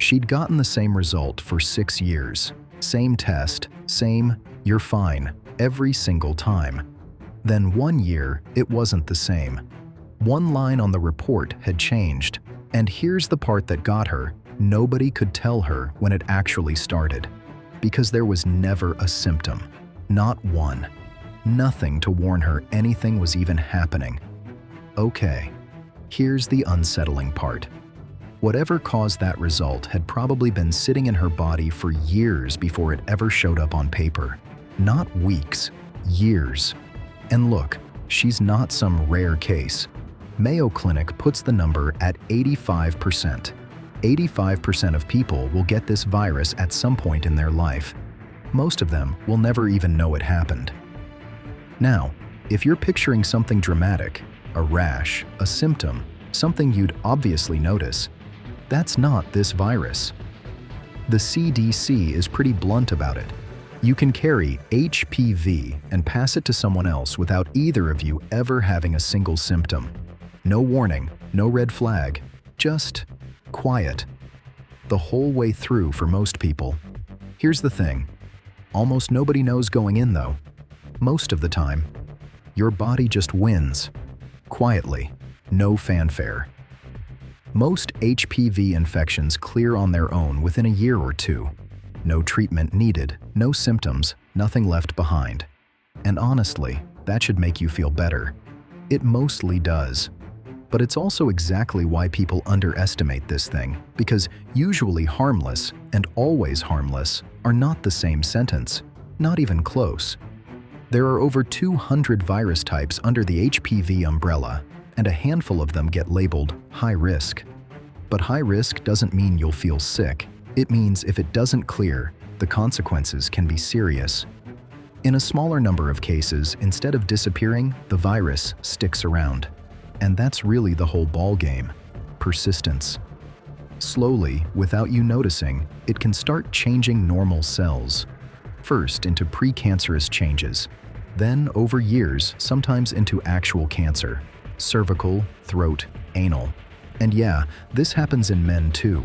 She'd gotten the same result for 6 years. Same test, same, "you're fine," every single time. Then 1 year, it wasn't the same. One line on the report had changed. And here's the part that got her: nobody could tell her when it actually started. Because there was never a symptom. Not one. Nothing to warn her anything was even happening. Okay, here's the unsettling part. Whatever caused that result had probably been sitting in her body for years before it ever showed up on paper. Not weeks, years. And look, she's not some rare case. Mayo Clinic puts the number at 85%. 85% of people will get this virus at some point in their life. Most of them will never even know it happened. Now, if you're picturing something dramatic, a rash, a symptom, something you'd obviously notice, that's not this virus. The CDC is pretty blunt about it. You can carry HPV and pass it to someone else without either of you ever having a single symptom. No warning, no red flag, just quiet. The whole way through for most people. Here's the thing. Almost nobody knows going in though. Most of the time, your body just wins. Quietly, no fanfare. Most HPV infections clear on their own within a year or two. No treatment needed, no symptoms, nothing left behind. And honestly, that should make you feel better. It mostly does. But it's also exactly why people underestimate this thing, because usually harmless and always harmless are not the same sentence, not even close. There are over 200 virus types under the HPV umbrella, and a handful of them get labeled high risk. But high risk doesn't mean you'll feel sick. It means if it doesn't clear, the consequences can be serious. In a smaller number of cases, instead of disappearing, the virus sticks around. And that's really the whole ballgame: persistence. Slowly, without you noticing, it can start changing normal cells. First into precancerous changes, then over years, sometimes into actual cancer. Cervical, throat, anal. And yeah, this happens in men too.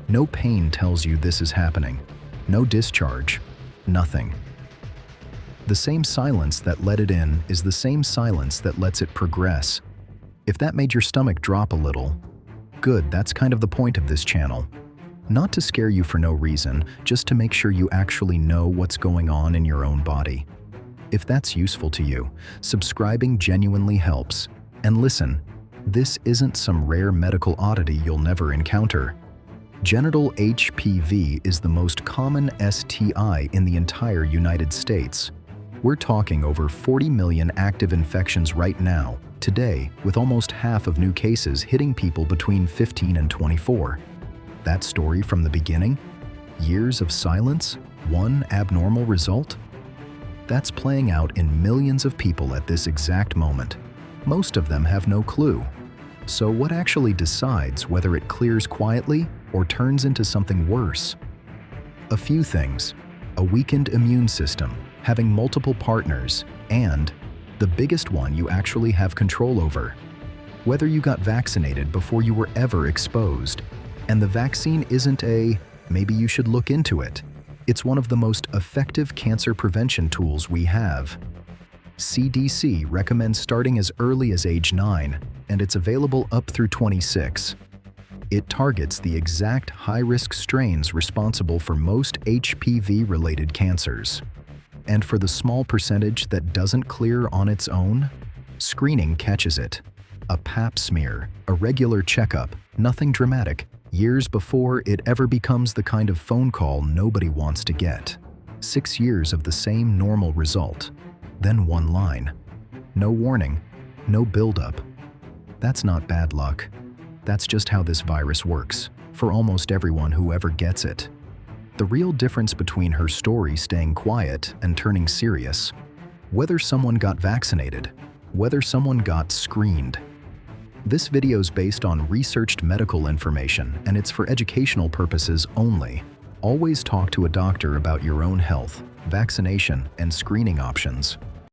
No pain tells you this is happening. No discharge. Nothing. The same silence that let it in is the same silence that lets it progress. If that made your stomach drop a little, good, that's kind of the point of this channel. Not to scare you for no reason, just to make sure you actually know what's going on in your own body. If that's useful to you, subscribing genuinely helps. And listen, this isn't some rare medical oddity you'll never encounter. Genital HPV is the most common STI in the entire United States. We're talking over 40 million active infections right now, today, with almost half of new cases hitting people between 15 and 24. That story from the beginning? Years of silence? One abnormal result? That's playing out in millions of people at this exact moment. Most of them have no clue. So what actually decides whether it clears quietly or turns into something worse? A few things: a weakened immune system, having multiple partners, and the biggest one you actually have control over, whether you got vaccinated before you were ever exposed. And the vaccine isn't a, maybe you should look into it. It's one of the most effective cancer prevention tools we have. CDC recommends starting as early as age 9, and it's available up through 26. It targets the exact high-risk strains responsible for most HPV-related cancers. And for the small percentage that doesn't clear on its own, screening catches it. A pap smear, a regular checkup, nothing dramatic, years before it ever becomes the kind of phone call nobody wants to get. 6 years of the same normal result. Then one line. No warning, no buildup. That's not bad luck. That's just how this virus works, for almost everyone who ever gets it. The real difference between her story staying quiet and turning serious, whether someone got vaccinated, whether someone got screened. This video's based on researched medical information, and it's for educational purposes only. Always talk to a doctor about your own health, vaccination, and screening options.